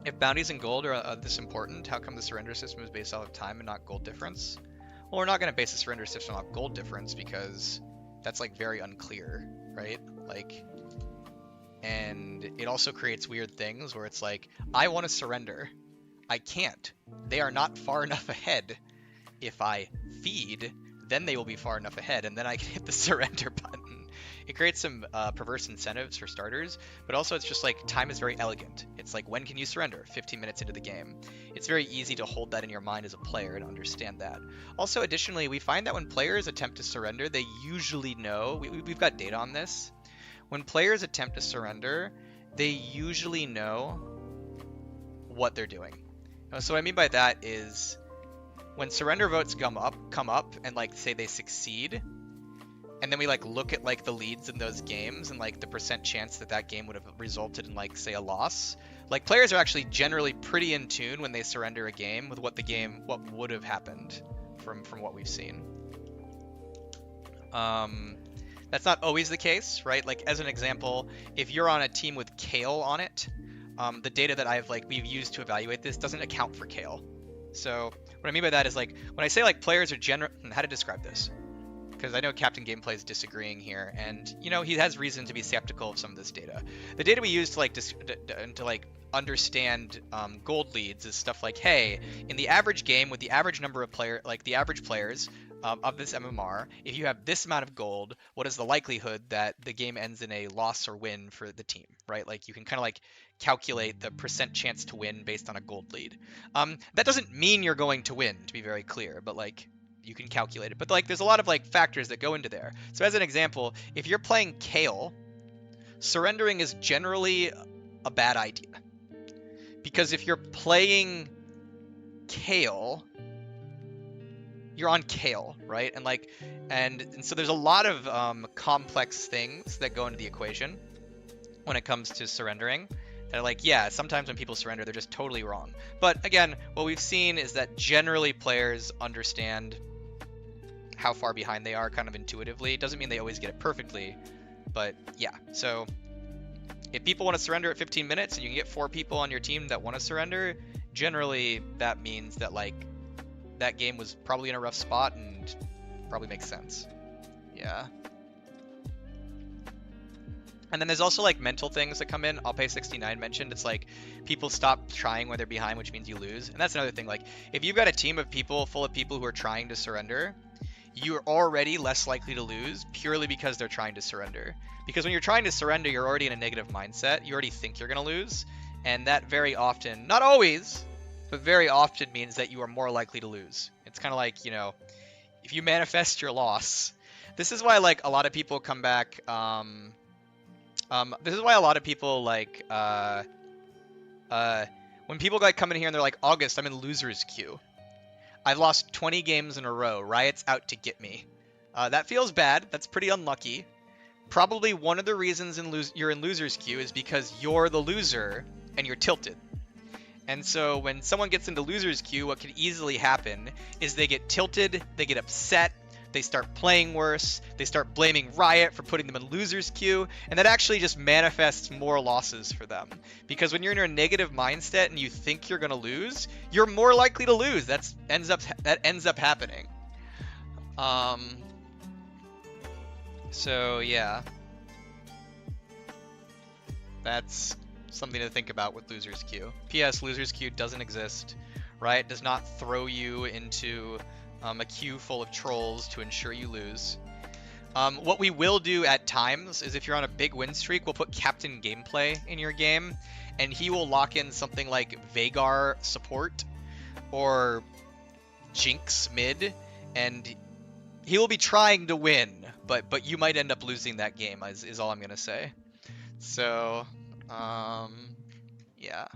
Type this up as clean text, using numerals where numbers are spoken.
If bounties and gold are this important, how come the surrender system is based off of time and not gold difference? Well, we're not going to base the surrender system off gold difference because that's like very unclear, right? Like, and it also creates weird things where it's like, I want to surrender. I can't. They are not far enough ahead. If I feed, then they will be far enough ahead, and then I can hit the surrender button. It creates some perverse incentives for starters, but also it's just like time is very elegant. It's like, when can you surrender? 15 minutes into the game. It's very easy to hold that in your mind as a player and understand that. Also, additionally, we find that when players attempt to surrender, they usually know, we've got data on this. When players attempt to surrender, they usually know what they're doing. So what I mean by that is when surrender votes come up and like say they succeed, and then we like look at like the leads in those games and like the percent chance that that game would have resulted in like say a loss, like players are actually generally pretty in tune when they surrender a game with what would have happened from what we've seen. That's not always the case, right? Like as an example, if you're on a team with Kayle on it, the data that we've used to evaluate this doesn't account for Kayle. So what I mean by that is like when I say like players are how to describe this, because I know Captain Gameplay is disagreeing here, and you know he has reason to be skeptical of some of this data. The data we use to like to like understand gold leads is stuff like, hey, in the average game with the average number of the average players of this MMR, if you have this amount of gold, what is the likelihood that the game ends in a loss or win for the team, right? Like you can kind of like calculate the percent chance to win based on a gold lead. That doesn't mean you're going to win, to be very clear, but like you can calculate it. But like there's a lot of like factors that go into there. So as an example, if you're playing Kayle, surrendering is generally a bad idea. Because if you're playing Kayle, you're on Kayle, right? And so there's a lot of complex things that go into the equation when it comes to surrendering. They're like, yeah, sometimes when people surrender, they're just totally wrong. But again, what we've seen is that generally players understand how far behind they are kind of intuitively. Doesn't mean they always get it perfectly, but yeah. So if people want to surrender at 15 minutes and you can get 4 people on your team that want to surrender, generally that means that like that game was probably in a rough spot and probably makes sense. Yeah. And then there's also like mental things that come in. Alpay69 mentioned it's like people stop trying when they're behind, which means you lose. And that's another thing. Like if you've got a team of people full of people who are trying to surrender, you're already less likely to lose purely because they're trying to surrender. Because when you're trying to surrender, you're already in a negative mindset. You already think you're going to lose. And that very often, not always, but very often means that you are more likely to lose. It's kind of like, you know, if you manifest your loss. This is why like a lot of people come back. This is why a lot of people like when people like come in here and they're like, August, I'm in loser's queue. I've lost 20 games in a row. Riot's out to get me. That feels bad. That's pretty unlucky. Probably one of the reasons you're in loser's queue is because you're the loser and you're tilted. And so when someone gets into loser's queue, what could easily happen is they get tilted, they get upset, they start playing worse, they start blaming Riot for putting them in loser's queue, and that actually just manifests more losses for them. Because when you're in a negative mindset and you think you're going to lose, you're more likely to lose. That ends up happening. So yeah. That's something to think about with loser's queue. P.S. Loser's queue doesn't exist. Riot does not throw you into a queue full of trolls to ensure you lose. What we will do at times is if you're on a big win streak, we'll put Captain Gameplay in your game, and he will lock in something like Veigar support or Jinx mid, and he will be trying to win, but you might end up losing that game, is all I'm gonna say. So, yeah.